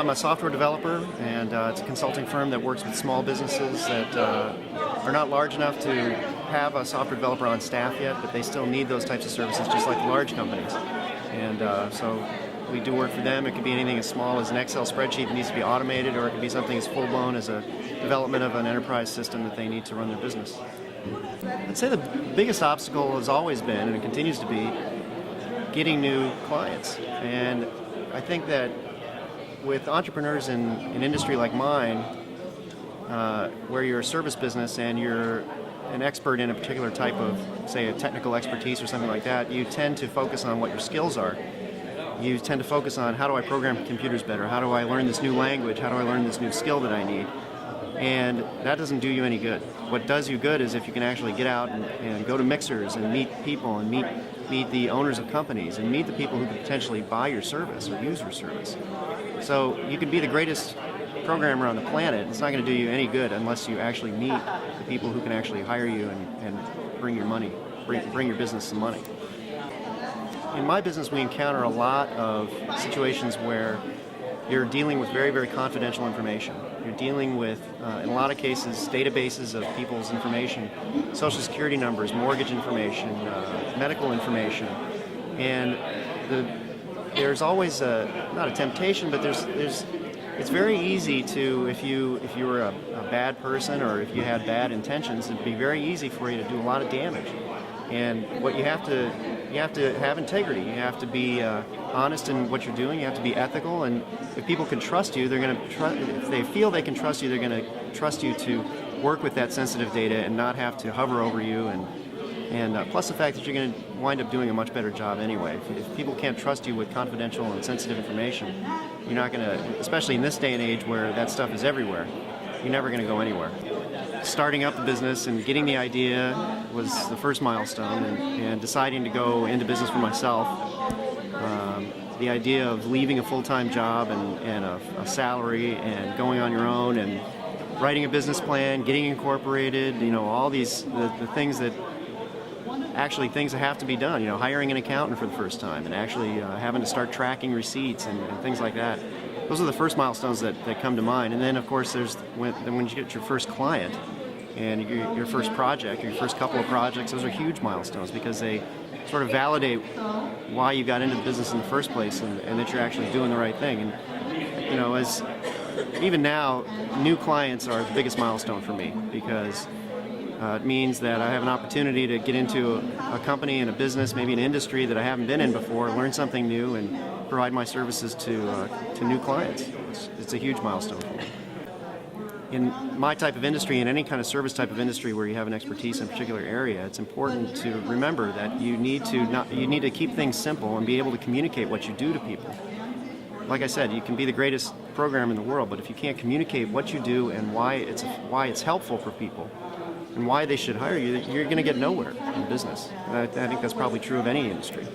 I'm a software developer, and it's a consulting firm that works with small businesses that are not large enough to have a software developer on staff yet, but they still need those types of services just like the large companies. And so we do work for them. It could be anything as small as an Excel spreadsheet that needs to be automated, or it could be something as full-blown as a development of an enterprise system that they need to run their business. I'd say the biggest obstacle has always been, and it continues to be, getting new clients. And I think that with entrepreneurs in an industry like mine, where you're a service business and you're an expert in a particular type of, say, a technical expertise or something like that, you tend to focus on what your skills are. You tend to focus on, how do I program computers better? How do I learn this new language? How do I learn this new skill that I need? And that doesn't do you any good. What does you good is if you can actually get out and go to mixers and meet people and meet the owners of companies and meet the people who could potentially buy your service or use your service. So you can be the greatest programmer on the planet. It's not going to do you any good unless you actually meet the people who can actually hire you and bring your money, bring your business some money. In my business, we encounter a lot of situations where you're dealing with very, very confidential information. You're dealing with, in a lot of cases, databases of people's information, social security numbers, mortgage information, medical information, and there's always not a temptation, but it's very easy to, if you were a bad person or if you had bad intentions, it'd be very easy for you to do a lot of damage. And what you have to have integrity. You have to be honest in what you're doing. You have to be ethical. And if people can trust you, they're going to if they feel they can trust you, they're going to trust you to work with that sensitive data and not have to hover over you. And plus the fact that you're going to wind up doing a much better job anyway. If people can't trust you with confidential and sensitive information, you're not going to, especially in this day and age where that stuff is everywhere, you're never going to go anywhere. Starting up the business and getting the idea was the first milestone, and deciding to go into business for myself. The idea of leaving a full-time job and a salary and going on your own and writing a business plan, getting incorporated, all these, the things that things that have to be done, hiring an accountant for the first time and actually having to start tracking receipts and things like that. Those are the first milestones that come to mind. And then, of course, there's when you get your first client and your first project, your first couple of projects, those are huge milestones because they sort of validate why you got into the business in the first place and that you're actually doing the right thing. And, as even now, new clients are the biggest milestone for me because it means that I have an opportunity to get into a company and a business, maybe an industry that I haven't been in before, learn something new, and provide my services to new clients. It's a huge milestone for me. In my type of industry, in any kind of service type of industry where you have an expertise in a particular area, it's important to remember that you need to keep things simple and be able to communicate what you do to people. Like I said, you can be the greatest programmer in the world, but if you can't communicate what you do and why it's helpful for people and why they should hire you, you're going to get nowhere in business. And I think that's probably true of any industry.